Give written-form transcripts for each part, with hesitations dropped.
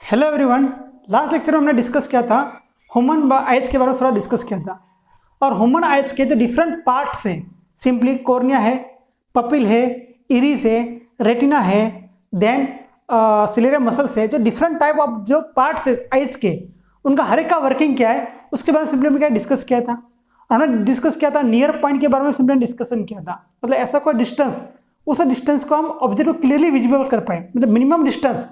Hello everyone. Last lecture में हमने discuss किया था ह्यूमन आइज के बारे में, थोड़ा डिस्कस किया था। और ह्यूमन आइज के जो डिफरेंट पार्ट्स हैं, सिंपली कॉर्निया है, पपिल है, इरिस है, रेटिना है, देन सिलेरियम मसल्स है। जो डिफरेंट टाइप ऑफ जो पार्ट्स है आइज के, उनका हर एक का वर्किंग क्या है उसके बारे में सिंपली हमने क्या डिस्कस किया था। हमने डिस्कस किया था नियर पॉइंट के बारे में, सिंपली डिस्कशन किया था। मतलब ऐसा कोई डिस्टेंस, उस डिस्टेंस को हम ऑब्जेक्ट को क्लियरली विजिबल कर पाए, मतलब मिनिमम डिस्टेंस,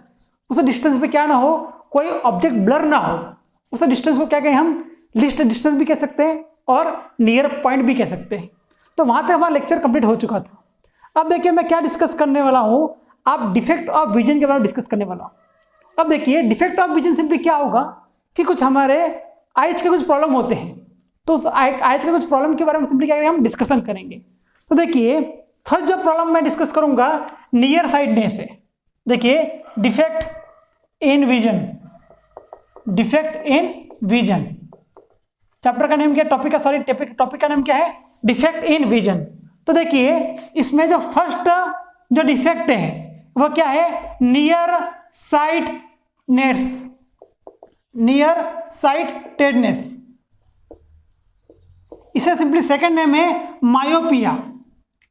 उस डिस्टेंस पे क्या ना हो, कोई ऑब्जेक्ट ब्लर ना हो। उस डिस्टेंस को क्या कहें हम, लीस्ट डिस्टेंस भी कह सकते हैं और नियर पॉइंट भी कह सकते हैं। तो वहां तक हमारा लेक्चर कंप्लीट हो चुका था। अब देखिए मैं क्या डिस्कस करने वाला हूं, आप डिफेक्ट ऑफ विजन के बारे में डिस्कस करने वाला हूं। अब देखिए डिफेक्ट ऑफ विजन सिंपली क्या होगा कि कुछ हमारे आइज के कुछ प्रॉब्लम होते हैं, तो उस आइज के कुछ प्रॉब्लम के बारे में सिंपली क्या करेंगे, हम डिस्कशन करेंगे। तो देखिए फर्स्ट जो प्रॉब्लम मैं डिस्कस करूंगा नियर साइडनेस है। देखिए defect in vision, defect in vision, chapter का नेम क्या, टॉपिक का, सॉरी टॉपिक का नाम क्या है, डिफेक्ट इन विजन। तो देखिए इसमें जो फर्स्ट जो डिफेक्ट है वो क्या है, नियर साइटनेस, नियर साइटेडनेस। इसे सिंपली सेकंड नेम है मायोपिया।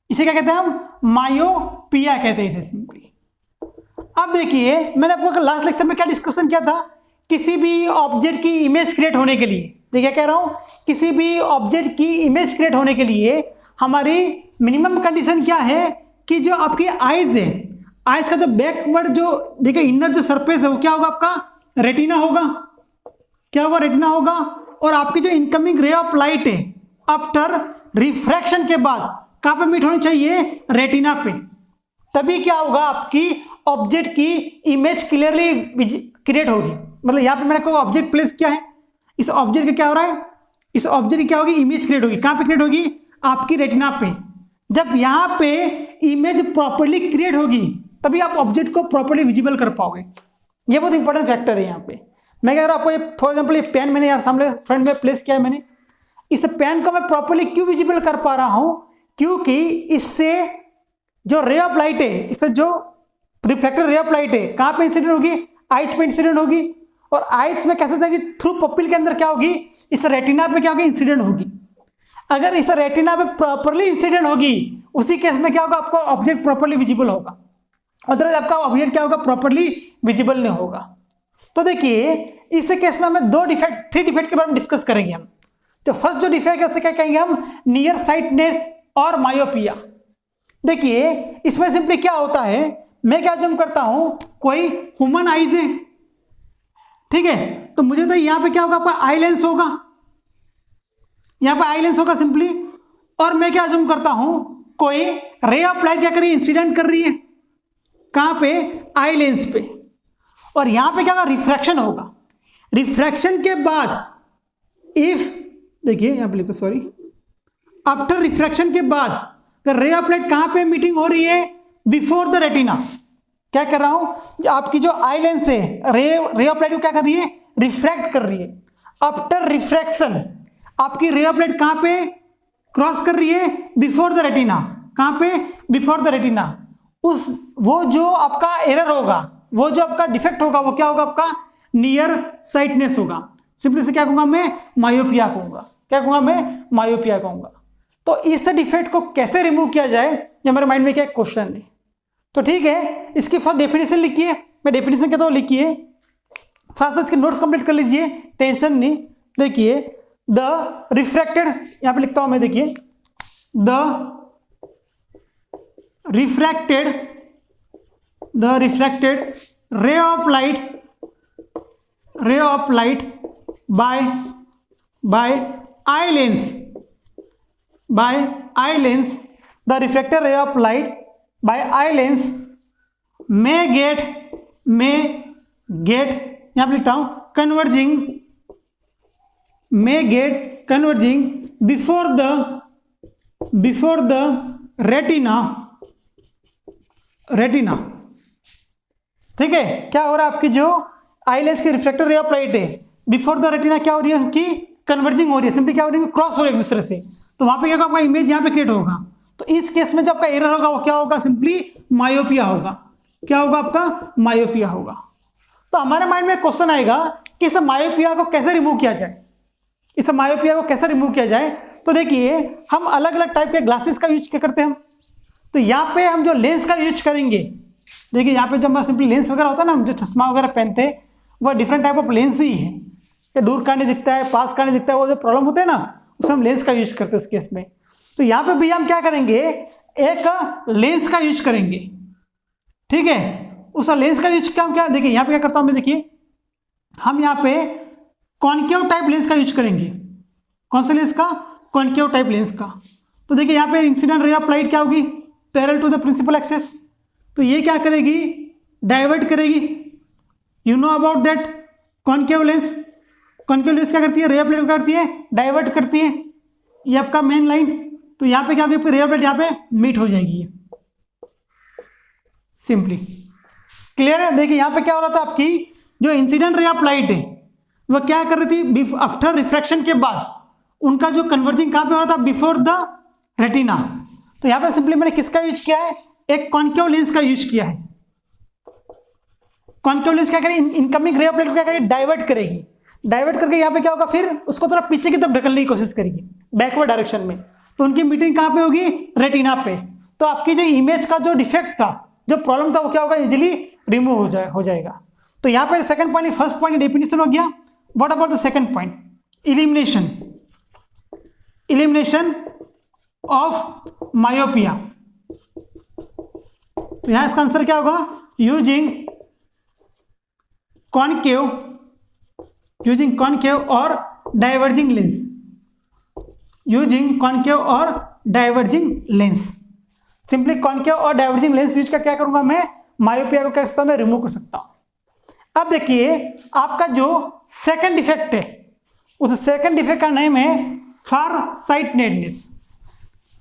इसे क्या कहते हैं हम, मायोपिया कहते हैं इसे सिंपली। अब देखिए मैंने आपको लास्ट लेक्चर में क्या डिस्कशन किया था, किसी भी ऑब्जेक्ट की इमेज क्रिएट होने के लिए, देखिए कह रहा हूं, किसी भी ऑब्जेक्ट की इमेज क्रिएट होने के लिए हमारी मिनिमम कंडीशन क्या है कि जो आपकी आइज है, आइज का जो बैकवर्ड जो देखिए इनर जो सरफेस है वो क्या होगा, आपका रेटिना होगा। क्या होगा, रेटिना होगा। और आपकी जो इनकमिंग रे ऑफ लाइट है आफ्टर रिफ्रैक्शन के बाद कहां पे मीट होनी चाहिए, रेटिना पे। तभी क्या होगा, आपकी ऑब्जेक्ट की इमेज क्लियरली क्रिएट होगी। मतलब यहां पे मैंने कोई ऑब्जेक्ट प्लेस किया है, इस ऑब्जेक्ट का क्या हो रहा है, इस ऑब्जेक्ट की क्या होगी, इमेज क्रिएट होगी। कहां पे क्रिएट होगी, आपकी रेटिना पे। जब यहां पे इमेज प्रॉपर्ली क्रिएट होगी तभी आप ऑब्जेक्ट को प्रॉपर्ली विजिबल कर पाओगे। ये बहुत इंपॉर्टेंट फैक्टर है यहाँ पे। मैं कह रहा हूं आपको, ये फॉर एग्जाम्पल ये पेन मैंने यहाँ सामने फ्रंट में प्लेस किया है मैंने, इस पेन को मैं प्रॉपर्ली क्यों विजिबल कर पा रहा हूं, क्योंकि इससे जो रे ऑफ लाइट है, इससे जो रिफ्लेक्टेड रे ऑफ लाइट है कहां पे इंसिडेंट होगी, आइज पे इंसिडेंट होगी। और आइज में कैसे जाएगी, थ्रू पपिल के अंदर क्या होगी, इस रेटिना पे क्या होगी, इंसिडेंट होगी। अगर इस रेटिना पे प्रॉपर्ली इंसिडेंट होगी, उसी केस में क्या होगा, आपको ऑब्जेक्ट प्रॉपर्ली विजिबल होगा। अदरवाइज आपका ऑब्जेक्ट क्या होगा, प्रॉपर्ली विजिबल नहीं होगा। तो देखिए इस केस में हमें थ्री डिफेक्ट के बारे में डिस्कस करेंगे हम। तो फर्स्ट जो डिफेक्ट है उसे क्या कहेंगे हम, नियर साइटनेस और मायोपिया। देखिए इसमें सिंपली क्या होता है, मैं क्या अज्यूम करता हूं, कोई ह्यूमन आइज है, ठीक है, तो मुझे तो यहां पे क्या होगा, आपका आई लेंस होगा, यहां पे आई लेंस होगा सिंपली। और मैं क्या अज्यूम करता हूं, कोई रे ऑफ लाइट क्या कर रही है, इंसिडेंट कर रही है, कहां पे, आई लेंस पे। और यहां पे क्या होगा, रिफ्रैक्शन होगा। रिफ्रैक्शन के बाद इफ, देखिए यहां पे लिखो, सॉरी, आफ्टर रिफ्रैक्शन के बाद रे ऑफ लाइट कहां पे मीटिंग हो रही है, बिफोर द रेटिना। क्या कर रहा हूं, आपकी जो आई लेंस है रे ऑफ लाइट को क्या कर रही है, रिफ्रैक्ट कर रही है। आफ्टर रिफ्रैक्शन आपकी रे ऑफ लाइट कहां पे क्रॉस कर रही है, बिफोर द रेटिना। कहां पे, बिफोर द रेटिना। उस वो जो आपका एरर होगा, वो जो आपका डिफेक्ट होगा, वो क्या होगा, आपका नियर साइटनेस होगा। सिंपली से क्या कहूंगा मैं, मायोपिया कहूंगा। क्या कहूंगा मैं, मायोपिया कहूंगा। तो इस डिफेक्ट को कैसे रिमूव किया जाए, ये हमारे माइंड में क्या क्वेश्चन है। तो ठीक है, इसकी फर्स्ट डेफिनेशन लिखिए, मैं डेफिनेशन कहता हूं लिखिए, साथ साथ इसके नोट्स कंप्लीट कर लीजिए, टेंशन नहीं। देखिए द रिफ्रैक्टेड, यहां पे लिखता हूं मैं, देखिए the refracted ray of light by eye lens, the refracted ray of light by eye lens may get यहां पे लिखता हूं converging before the retina। ठीक है, क्या हो रहा है, आपकी जो आई लेंस की रिफ्लेक्टेड रे ऑफ लाइट है बिफोर द रेटिना क्या हो रही है, उनकी कन्वर्जिंग हो रही है, सिंपली क्या हो रही है, क्रॉस हो रही है एक दूसरे से। तो वहां पे क्या होगा, आपका इमेज यहां पे क्रिएट होगा। तो इस केस में जो आपका एरर होगा वो क्या होगा, सिंपली मायोपिया होगा। क्या होगा, आपका मायोपिया होगा। तो हमारे माइंड में क्वेश्चन आएगा कि इस मायोपिया को कैसे रिमूव किया जाए, इस मायोपिया को कैसे रिमूव किया जाए। तो देखिए हम अलग अलग टाइप के ग्लासेस का यूज क्या करते हैं हम, तो यहाँ पे हम जो लेंस का यूज करेंगे, देखिए यहाँ पे जब मैं सिंपली लेंस वगैरह होता है ना, हम जो चश्मा वगैरह पहनते हैं वह डिफरेंट टाइप ऑफ लेंस ही है, या दूर का नहीं दिखता है, पास का नहीं दिखता है, वो जो प्रॉब्लम होते हैं ना उसमें हम लेंस का यूज करते हैं उस केस में। तो यहाँ पे भी हम क्या करेंगे, एक लेंस का यूज करेंगे, ठीक है। उस लेंस का यूज क्या देखिए यहाँ पे क्या करता हूँ मैं, देखिए हम यहाँ पे कॉनकेव टाइप लेंस का यूज करेंगे। कौन सा लेंस का, कॉनकेव टाइप लेंस का। तो देखिए यहाँ पे इंसिडेंट रे ऑफ लाइट क्या होगी, parallel to the principal axis, तो ये क्या करेगी, डाइवर्ट करेगी। You know about that concave lens, concave lens क्या करती है, रे ऑफ लाइट क्या करती है, डाइवर्ट करती है। ये आपका मेन लाइन, तो यहाँ पे क्या होगी, रे ऑफ लाइट यहाँ पे मीट हो जाएगी ये सिंपली। क्लियर है। देखिए यहाँ पे क्या हो रहा था, आपकी जो इंसिडेंट रे ऑफ लाइट है वह क्या कर रही थी, आफ्टर रिफ्रैक्शन के बाद उनका जो कन्वर्जिंग कहाँ पे हो रहा था, बिफोर द रेटिना। तो यहाँ पे सिंपली मैंने किसका यूज किया है, एक कॉनकेव लेंस का यूज किया है। कॉनकेव लेंस क्या करेगी, इनकमिंग रे ऑफ लाइट को क्या करेगी, डाइवर्ट करेगी। डाइवर्ट करके यहाँ पे क्या होगा, फिर उसको थोड़ा पीछे की तरफ ढकलने की कोशिश करेगी, बैकवर्ड डायरेक्शन में। तो उनकी मीटिंग कहाँ पे होगी, रेटिना पे। तो आपकी जो इमेज का जो डिफेक्ट था, जो प्रॉब्लम था, वो क्या होगा, इजिली रिमूव हो जाएगा। तो यहाँ पे second point, first point definition हो गया। What about the second point, elimination, elimination of myopia. तो यहां इसका आंसर क्या होगा, यूजिंग कॉनकेव और डाइवर्जिंग लेंस, यूजिंग कॉनकेव और डाइवर्जिंग लेंस। सिंपली कॉनकेव और डाइवर्जिंग लेंस यूज कर क्या करूंगा मैं, मायोपिया को क्या सकता हूं मैं, रिमूव कर सकता हूं। अब देखिए आपका जो सेकंड डिफेक्ट है, उस सेकंड डिफेक्ट का नेम है फार साइटनेस।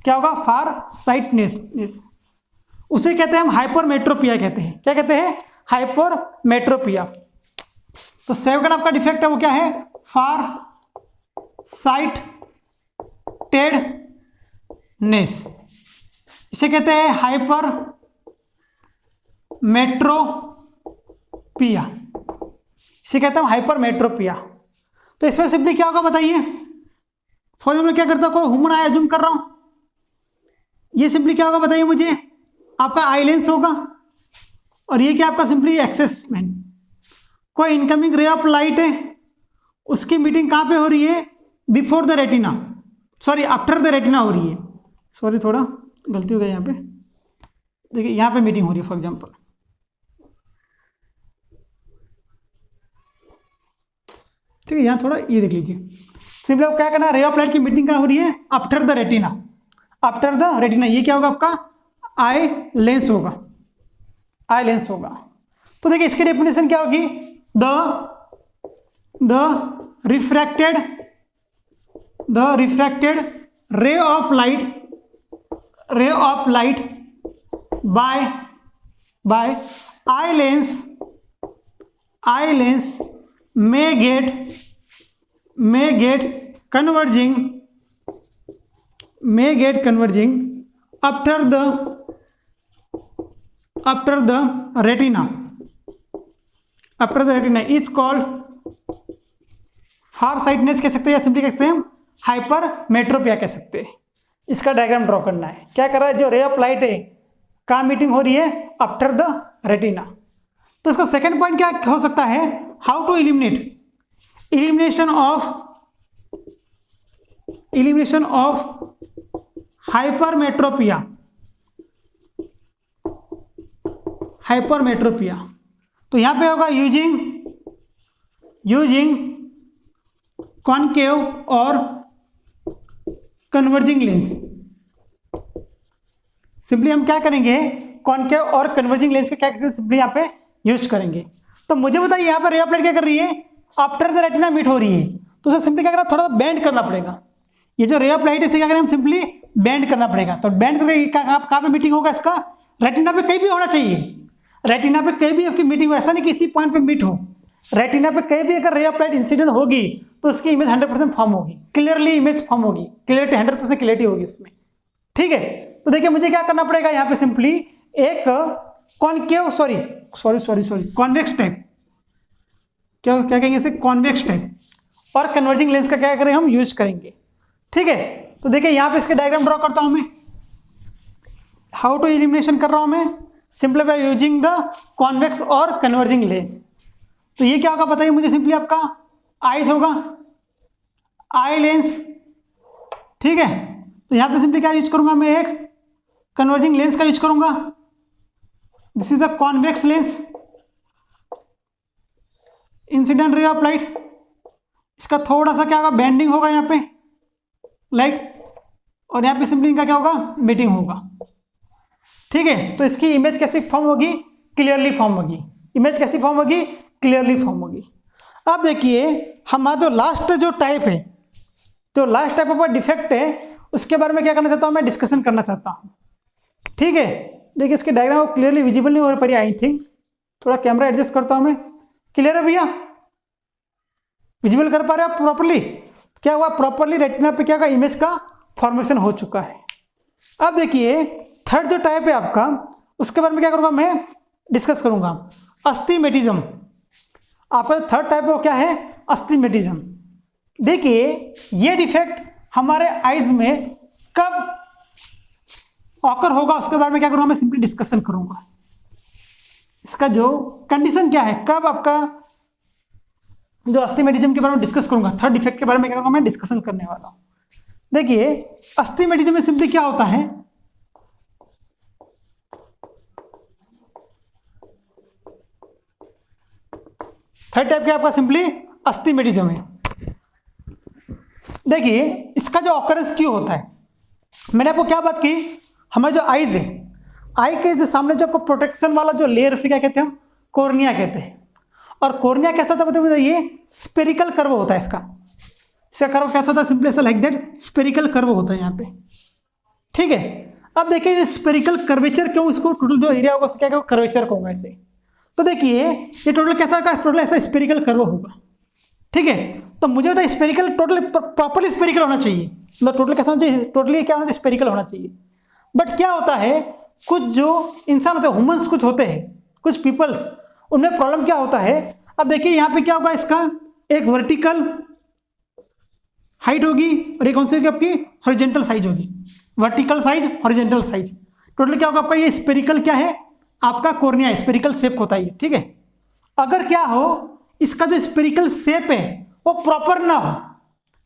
क्या होगा, फार साइटनेस। उसे कहते हैं हम हाइपरमेट्रोपिया कहते हैं। क्या कहते हैं, हाइपरमेट्रोपिया। तो सेकंड आपका डिफेक्ट है वो क्या है, फार साइटेडनेस। इसे कहते हैं हाइपरमेट्रोपिया, इसे कहते हैं हाइपरमेट्रोपिया। तो इसमें सिंपली क्या होगा बताइए, फॉर एग्जाम्पल क्या करता हूं, कोई ह्यूमन आई अज्यूम कर रहा हूं, ये सिंपली क्या होगा बताइए मुझे, आपका आई लेंस होगा, और ये क्या आपका सिंपली एक्सेस मैन। कोई इनकमिंग रे ऑफ लाइट है, उसकी मीटिंग कहाँ पे हो रही है, before the retina, sorry after the retina हो रही है। सॉरी थोड़ा गलती हो गई यहाँ पे, देखिए यहाँ पे मीटिंग हो रही है फॉर एग्जाम्पल, ठीक है। यहाँ थोड़ा ये देख लीजिए, सिंपली आप क्या करना, रे ऑफ लाइट की मीटिंग कहाँ हो रही है, after the retina, after the retina. ये क्या होगा आपका, आई लेंस होगा, आई लेंस होगा। तो देखिए इसकी डेफिनेशन क्या होगी, the refracted ray of light by eye lens may get converging after the retina is called far sightedness कह सकते हैं, या सिंपली कहते हैं हाइपरमेट्रोपिया कह सकते हैं। इसका डायग्राम ड्रॉ करना है। क्या कर रहा है, जो रे ऑफ लाइट है कहाँ मीटिंग हो रही है, आफ्टर द रेटिना। तो इसका सेकंड पॉइंट क्या हो सकता है, how to elimination of hypermetropia. तो यहां पे होगा यूजिंग कॉनकेव और कन्वर्जिंग लेंस। सिंपली हम क्या करेंगे, कॉनकेव और कन्वर्जिंग लेंस का क्या करेंगे, सिंपली यहाँ पे यूज करेंगे। तो मुझे बताइए यहाँ पे रे ऑफ लाइट क्या कर रही है, आफ्टर द रेटिना मीट हो रही है, तो उसे सिंपली क्या करना, थोड़ा बेंड करना पड़ेगा। ये जो रे ऑफ लाइट है इसे क्या करें हम, सिंपली बेंड करना पड़ेगा। तो बेंड करके कहाँ पे मीटिंग होगा इसका, रेटिना पे कहीं भी होना चाहिए। रेटिना पे कहीं भी आपकी मीटिंग हो, ऐसा नहीं कि इसी पॉइंट पे मीट हो। रेटिना पे कहीं भी अगर रे ऑफ लाइट इंसिडेंट होगी तो उसकी इमेज 100% फॉर्म होगी, क्लियरली इमेज फॉर्म होगी, क्लियरिटी 100% क्लियरिटी होगी इसमें, ठीक है। तो देखिए मुझे क्या करना पड़ेगा, यहाँ पे सिंपली एक कॉन्वेक्स टाइप क्या क्या कहेंगे इसे, कॉन्वेक्स टाइप। और कन्वर्जिंग लेंस का क्या करेंगे हम, यूज करेंगे। ठीक है, तो देखिए यहाँ पे इसके डायग्राम ड्रॉ करता हूँ मैं। हाउ टू एलिमिनेशन कर रहा हूँ मैं, simply by using the convex और कन्वर्जिंग लेंस। तो ये क्या होगा बताइए मुझे, सिंपली आपका आईज होगा, आई लेंस। ठीक है, तो यहाँ पे सिंपली क्या यूज करूंगा मैं, एक कन्वर्जिंग लेंस का यूज करूंगा। This is the convex lens, incident ray of light. इसका थोड़ा सा क्या होगा, बेंडिंग होगा यहाँ पे लाइक, और यहाँ पे सिंपली इनका क्या होगा, मीटिंग होगा। ठीक है, तो इसकी इमेज कैसी फॉर्म होगी, क्लियरली फॉर्म होगी। इमेज कैसी फॉर्म होगी, क्लियरली फॉर्म होगी। अब देखिए हमारा जो लास्ट जो टाइप है, जो लास्ट टाइप ऑफ डिफेक्ट है, उसके बारे में क्या करना चाहता हूँ मैं, डिस्कशन करना चाहता हूँ। ठीक है, देखिए इसके डायग्राम क्लियरली विजिबल नहीं हो रहा, आई थिंक थोड़ा कैमरा एडजस्ट करता हूँ मैं। क्लियर है भैया, विजिबल कर पा रहे हो आप प्रॉपरली? क्या हुआ, प्रॉपरली रेटिना पे क्या होगा, इमेज का फॉर्मेशन हो चुका है। अब देखिए थर्ड जो टाइप है आपका, उसके बारे में क्या करूंगा मैं, डिस्कस करूंगा, अस्टिमेटिज्म। आपका जो थर्ड टाइप है वो क्या है, अस्टिमेटिज्म। देखिए ये डिफेक्ट हमारे आईज में कब ऑकर होगा, उसके बारे में क्या करूंगा मैं, सिंपली डिस्कशन करूंगा। इसका जो कंडीशन क्या है, कब आपका जो अस्टिमेटिज्म के बारे में डिस्कस करूंगा, थर्ड डिफेक्ट के बारे में क्या करूंगा मैं, डिस्कशन करने वाला हूं। देखिए अस्टिमेटिज्म में सिंपली क्या होता है, थर्ड टाइप क्या आपका सिंपली अस्टिमेटिज्म है। देखिए इसका जो ऑकरेंस क्यों होता है, मैंने आपको क्या बात की, हमारे जो आईज है, आई के जो सामने जो आपको प्रोटेक्शन वाला जो लेयर, से क्या कहते हैं हम, कॉर्निया कहते हैं। और कॉर्निया कैसा था बताइए, ये स्पेरिकल कर्व होता है इसका कर्व कैसा होता है, सिंपली ऐसा लाइक दैट स्पेरिकल कर्व होता है यहाँ पे। ठीक है, अब देखिए ये स्पेरिकल कर्वेचर क्यों, इसको टोटल जो एरिया होगा उसका क्या कर्वेचर कहूँगा इसे। तो देखिए ये टोटल कैसा होगा, टोटल ऐसा स्पेरिकल कर्व होगा। ठीक है, तो मुझे बताइए स्पेरिकल टोटल प्रॉपरली स्पेरिकल होना चाहिए, मतलब टोटल कैसा होना चाहिए, टोटली क्या होना चाहिए, स्पेरिकल होना चाहिए। बट क्या होता है, कुछ जो इंसान होते हैं, ह्यूमंस कुछ होते हैं, कुछ पीपल्स, उनमें प्रॉब्लम क्या होता है। अब देखिए यहाँ पे क्या होगा, इसका एक वर्टिकल हाइट होगी और एक कौन सी होगी आपकी, हॉरिजॉन्टल साइज होगी। Vertical size, horizontal size, total क्या होगा आपका, ये स्पेरिकल क्या है आपका, कॉर्निया, स्पेरिकल शेप होता है। ठीक है, अगर क्या हो, इसका जो स्पेरिकल शेप है वो प्रॉपर ना हो।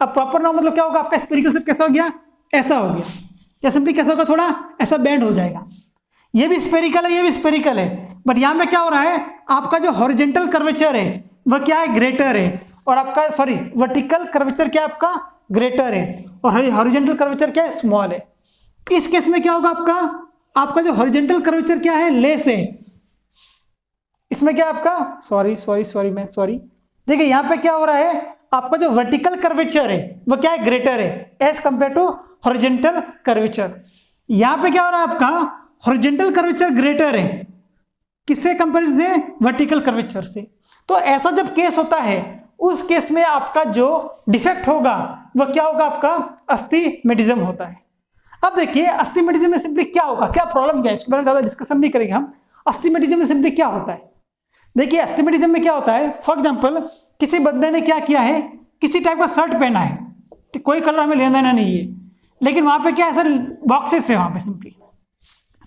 अब प्रॉपर ना हो मतलब क्या होगा, आपका स्पेरिकल शेप कैसा हो गया, ऐसा हो गया, या सिंपली कैसा होगा, थोड़ा ऐसा बेंड हो जाएगा। ये भी स्पेरिकल है, ये भी स्पेरिकल है, बट यहाँ पे क्या हो रहा है, आपका जो हॉरिजॉन्टल कर्वेचर है वह क्या है, ग्रेटर है, और आपका सॉरी वर्टिकल कर्वेचर क्या है आपका, ग्रेटर है, और हॉरिजॉन्टल कर्वेचर क्या है, स्मॉल है। इस केस में क्या होगा आपका जो हॉरिजॉन्टल कर्वेचर क्या है, लेस है, इसमें क्या आपका, सॉरी देखिए यहाँ पे क्या हो रहा है, आपका जो वर्टिकल कर्वेचर है वह क्या है, ग्रेटर है as compare to horizontal curvature. यहाँ पे क्या हो रहा है, आपका हॉरिजॉन्टल कर्वेचर ग्रेटर है, किससे कंपेरिजन से, वर्टिकल कर्वेचर से। तो ऐसा जब केस होता है, उस केस में आपका जो डिफेक्ट होगा वह क्या होगा, आपका अस्टिमेटिज्म होता है। अब देखिए अस्टिमेटिज्म में सिंपली क्या होगा, क्या प्रॉब्लम क्या है, इसके बारे में ज़्यादा डिस्कशन नहीं करेंगे हम। अस्टिमेटिज्म में सिंपली क्या होता है, देखिए अस्टिमेटिज्म में क्या होता है, फॉर एग्जाम्पल किसी बंदे ने क्या किया है, किसी टाइप का शर्ट पहना है, तो कोई कलर हमें लेना देना नहीं है, लेकिन वहाँ पे क्या है, सर बॉक्सेस है, वहाँ पे सिंपली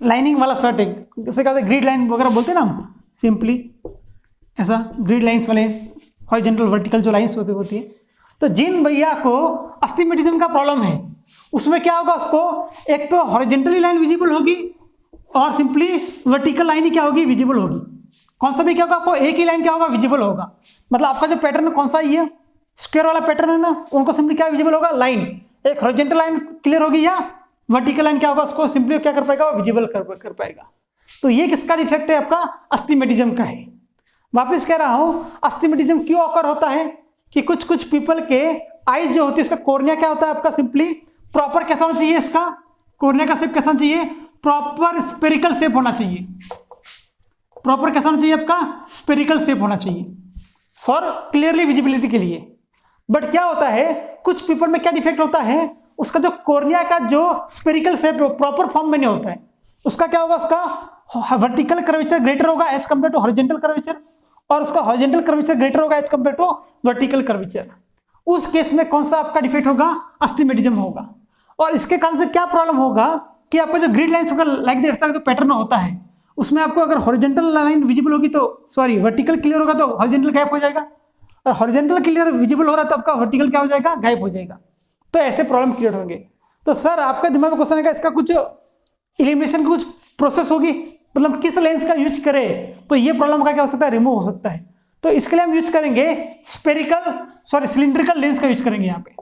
लाइनिंग वाला शर्ट है, उसे क्या होता है, ग्रिड लाइन वगैरह बोलते हैं ना हम, सिंपली ऐसा ग्रिड लाइन्स वाले हॉरिजॉन्टल वर्टिकल जो लाइन्स होती है। तो जिन भैया को अस्टिमेटिज्म का प्रॉब्लम है, उसमें क्या होगा, उसको एक तो हॉरिजॉन्टली लाइन विजिबल होगी और सिंपली वर्टिकल लाइन ही क्या होगी, विजिबल होगी। कौन सा भी क्या होगा, आपको एक ही लाइन क्या होगा, विजिबल होगा। मतलब आपका जो पैटर्न कौन सा ये स्क्वायर वाला पैटर्न है ना, उनको सिंपली क्या विजिबल होगा, लाइन, एक हॉरिजॉन्टल लाइन क्लियर होगी, या वर्टिकल लाइन क्या होगा, उसको सिंपली क्या कर पाएगा, विजिबल कर पाएगा। तो ये किसका डिफेक्ट है, आपका अस्टिमेटिज्म का है। वापस कह रहा हूं, अस्टिमेटिज्म क्यों ऑकर होता है कि कुछ पीपल के आईज जो होती है, इसका कॉर्निया क्या होता है आपका, सिंपली प्रॉपर कैसा होना चाहिए, इसका कॉर्निया का शेप कैसा होना चाहिए, प्रॉपर स्पेरिकल शेप होना चाहिए। प्रॉपर कैसा होना चाहिए, आपका स्पेरिकल शेप होना चाहिए फॉर क्लियरली विजिबिलिटी के लिए। बट क्या होता है, कुछ पीपल में क्या डिफेक्ट होता है, उसका जो कॉर्निया का जो स्पेरिकल शेप प्रॉपर फॉर्म में नहीं होता है, उसका क्या होगा, उसका वर्टिकल कर्वेचर ग्रेटर होगा as compare to horizontal curvature, और उसका हॉरिजॉन्टल कर्वेचर ग्रेटर होगा as compare to vertical curvature, उस केस में कौन सा आपका डिफेक्ट होगा, अस्टिमेटिज्म होगा। और इसके कारण से क्या प्रॉब्लम होगा कि आपका जो ग्रिड लाइन्स होगा लाइक दैट जो पैटर्न होता है उसमें आपको अगर हॉरिजॉन्टल लाइन विजिबल होगी तो वर्टिकल क्लियर होगा तो हॉरिजॉन्टल गायब हो जाएगा, और हॉरिजॉन्टल क्लियर विजिबल हो रहा है तो आपका वर्टिकल क्या हो जाएगा, गायब हो जाएगा। तो ऐसे प्रॉब्लम क्रिएट होंगे। तो सर आपका दिमाग में क्वेश्चन है इसका कुछ एलिमिनेशन की कुछ प्रोसेस होगी, मतलब किस लेंस का यूज करें तो ये प्रॉब्लम का क्या हो सकता है, रिमूव हो सकता है। तो इसके लिए हम यूज करेंगे सिलिंड्रिकल लेंस का यूज करेंगे, यहाँ पे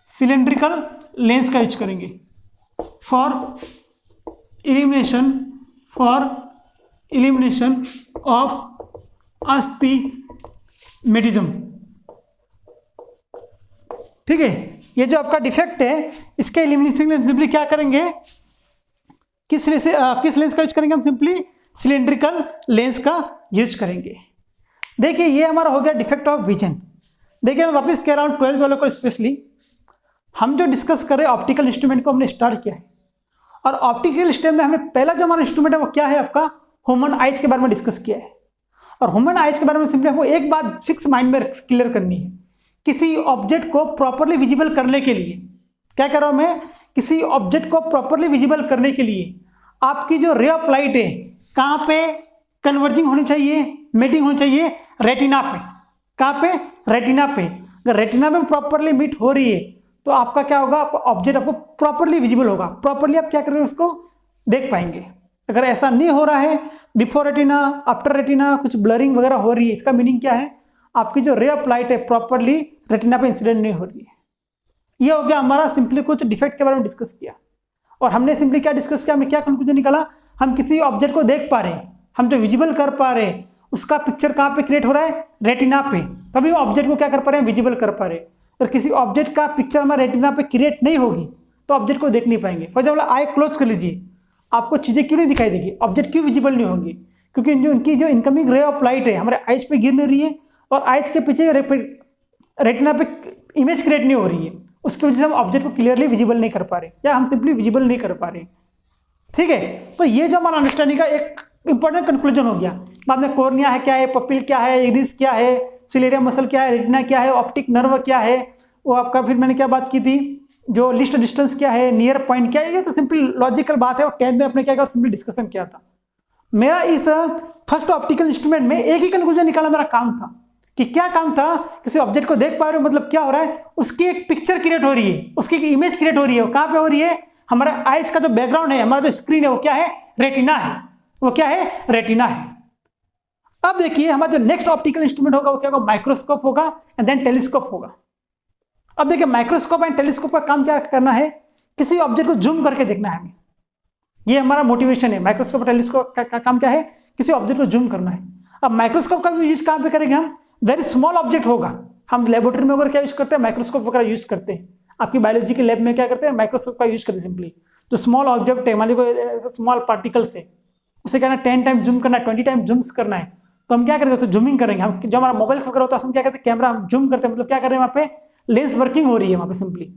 सिलिंड्रिकल लेंस का यूज करेंगे फॉर इलिमिनेशन ऑफ अस्टिमेटिज्म। ठीक है, ये जो आपका डिफेक्ट है इसके एलिमिनेशन में सिंपली क्या करेंगे, किस लेंस का यूज करेंगे, हम सिंपली सिलिंड्रिकल लेंस का यूज करेंगे। देखिए ये हमारा हो गया डिफेक्ट ऑफ विजन। देखिए मैं वापस कह रहा हूँ 12th वालों को स्पेशली, हम जो डिस्कस कर रहे हैं ऑप्टिकल इंस्ट्रूमेंट को हमने स्टार्ट किया है, और ऑप्टिकल इंस्ट्रूमेंट में हमने पहला जो हमारा इंस्ट्रूमेंट है वो क्या है, आपका ह्यूमन आइज के बारे में डिस्कस किया है। और ह्यूमन आइज के बारे में सिंपली आपको एक बात फिक्स माइंड में क्लियर करनी है, किसी ऑब्जेक्ट को प्रॉपरली विजिबल करने के लिए, क्या कह रहा हूं मैं, किसी ऑब्जेक्ट को प्रॉपरली विजिबल करने के लिए आपकी जो रे ऑफ लाइट है कहाँ पे कन्वर्जिंग होनी चाहिए, मीटिंग होनी चाहिए, रेटिना पे। कहाँ पे, रेटिना पे। अगर रेटिना में प्रॉपरली मीट हो रही है तो आपका क्या होगा, आपका ऑब्जेक्ट आपको प्रॉपरली विजिबल होगा, प्रॉपरली आप क्या कर रहे हो उसको देख पाएंगे। अगर ऐसा नहीं हो रहा है, बिफोर रेटिना आफ्टर रेटिना कुछ ब्लरिंग वगैरह हो रही है, इसका मीनिंग क्या है, आपकी जो रे ऑफ लाइट है प्रॉपरली रेटिना पे इंसिडेंट नहीं हो रही है। ये हो गया हमारा सिंपली कुछ डिफेक्ट के बारे में डिस्कस किया। और हमने सिंपली क्या डिस्कस किया, हमने क्या कंक्लूजन निकाला, हम किसी ऑब्जेक्ट को देख पा रहे हैं, हम जो विजिबल कर पा रहे हैं उसका पिक्चर कहाँ पे क्रिएट हो रहा है, रेटिना पे, तभी वो ऑब्जेक्ट को क्या कर पा रहे हैं, विजिबल कर पा रहे हैं। और किसी ऑब्जेक्ट का पिक्चर हमारे रेटिना पे क्रिएट नहीं होगी तो ऑब्जेक्ट को देख नहीं पाएंगे। फॉर एग्जाम्पल आई क्लोज कर लीजिए, आपको चीज़ें क्यों नहीं दिखाई देगी, ऑब्जेक्ट क्यों विजिबल नहीं होंगी, क्योंकि जो उनकी जो इनकमिंग रे ऑफ लाइट है हमारे आइज पे गिर नहीं रही है और आइज के पीछे रेटिना पे इमेज क्रिएट नहीं हो रही है, उसकी वजह से हम ऑब्जेक्ट को क्लियरली विजिबल नहीं कर पा रहे या हम सिंपली विजिबल नहीं कर पा रहे। ठीक है, तो ये जो हमारा अंडरस्टैंडिंग का एक इंपॉर्टेंट कंक्लूजन हो गया। बाद में कॉर्निया है क्या है, पपिल क्या है, इरिस क्या है, सिलेरिया मसल क्या है, रेटिना क्या है, ऑप्टिक नर्व क्या है, वो आपका फिर मैंने क्या बात की थी, जो लिस्ट डिस्टेंस क्या है, नियर पॉइंट क्या है, ये तो सिंपली लॉजिकल बात है और 10th में अपने क्या किया, सिंपली डिस्कशन किया था। मेरा इस फर्स्ट ऑप्टिकल इंस्ट्रूमेंट में एक ही कंक्लूजन निकाला मेरा काम था कि क्या काम था, किसी ऑब्जेक्ट को देख पा रहे हो मतलब क्या हो रहा है, उसकी एक पिक्चर क्रिएट हो रही है, उसकी एक इमेज क्रिएट हो रही है। वो कहाँ पे हो रही है, हमारा आइज का जो बैकग्राउंड है, हमारा जो स्क्रीन है वो क्या है, रेटिना है, वो क्या है, रेटिना है। अब देखिए हमारा जो नेक्स्ट ऑप्टिकल इंस्ट्रूमेंट होगा वो क्या होगा, माइक्रोस्कोप होगा एंड देन टेलीस्कोप होगा। अब देखिए माइक्रोस्कोप एंड टेलीस्कोप का काम क्या करना है, किसी ऑब्जेक्ट को जूम करके देखना है हमें, ये हमारा मोटिवेशन है। माइक्रोस्कोप और टेलीस्कोप का काम क्या है, किसी ऑब्जेक्ट को जूम करना है। अब माइक्रोस्कोप का यूज कहाँ पे करेंगे हम, वेरी स्मॉल ऑब्जेक्ट होगा, हम लेबोरेटरी में वगैरह क्या यूज करते हैं, माइक्रोस्कोप वगैरह यूज करते हैं। आपकी बायोलॉजी के लैब में क्या करते हैं, माइक्रोस्कोप का यूज करते हैं। सिंपली जो स्मॉल ऑब्जेक्ट है, मान लीजिए स्मॉल पार्टिकल्स है, उसे क्या है 10 टाइम जूम करना है, 20 टाइम जूम्स करना है, तो हम क्या करेंगे, उसे जूमिंग करेंगे। हम जो हमारा मोबाइल्स वगैरह होता है हम क्या करते हैं, कैमरा हम जूम करते हैं, मतलब क्या कर रहे हैं, वहाँ पे लेंस वर्किंग हो रही है वहाँ पे सिंपली।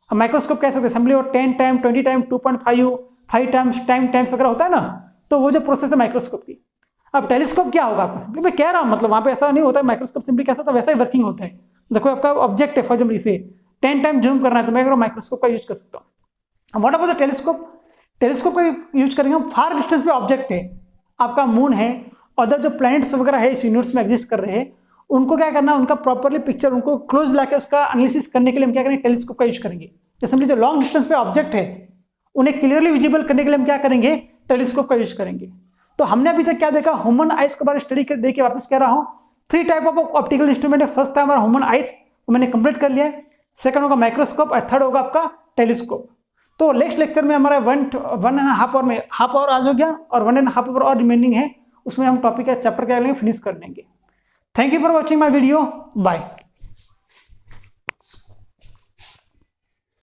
हम माइक्रोस्कोप कह सकते हैं सिंपली वो 10 टाइम 20 टाइम 2.5 5 टाइम्स वगैरह होता है ना, तो वो जो प्रोसेस है माइक्रोस्कोप की। अब टेलीस्कोप क्या होगा आपको, सिंपली मैं कह रहा हूँ, मतलब वहाँ पे ऐसा नहीं होता है, माइक्रोस्कोप सिंपली कैसा था वैसा ही वर्किंग होता है। देखो आपका ऑब्जेक्ट है, फॉर एग्जाम्पल इसे 10 टाइम जूम करना है तो मैं माइक्रोस्कोप का यूज कर सकता हूँ। What about the telescope, telescope का यूज करेंगे हम, फार डिस्टेंस पे ऑब्जेक्ट है, आपका मून है, अदर जो प्लैनेट्स वगैरह है इस यूनिवर्स में एग्जिस्ट कर रहे हैं, उनको क्या करना है, उनका प्रॉपरली पिक्चर उनको क्लोज लाके उसका एनालिसिस करने के लिए हम क्या करेंगे, टेलीस्कोप का यूज करेंगे। जैसे जो लॉन्ग डिस्टेंस पे ऑब्जेक्ट है उन्हें क्लियरली विजिबल करने के लिए हम क्या करेंगे, टेलीस्कोप का यूज करेंगे। तो हमने अभी तक क्या देखा, ह्यूमन आइज के बारे में स्टडी देखिए, वापस कह रहा हूँ 3 टाइप ऑफ ऑप्टिकल इंस्ट्रूमेंट है। फर्स्ट था हमारा ह्यूमन आइज, वो मैंने कंप्लीट कर लिया है। सेकंड होगा माइक्रोस्कोप और थर्ड होगा आपका टेलीस्कोप। तो नेक्स्ट लेक्चर में हमारा 1.5 आवर में हाफ आवर आज हो गया और 1.5 आवर और रिमेनिंग है, उसमें हम टॉपिक का चैप्टर क्या लेंगे, फिनिश कर लेंगे। Thank you for watching my video, bye.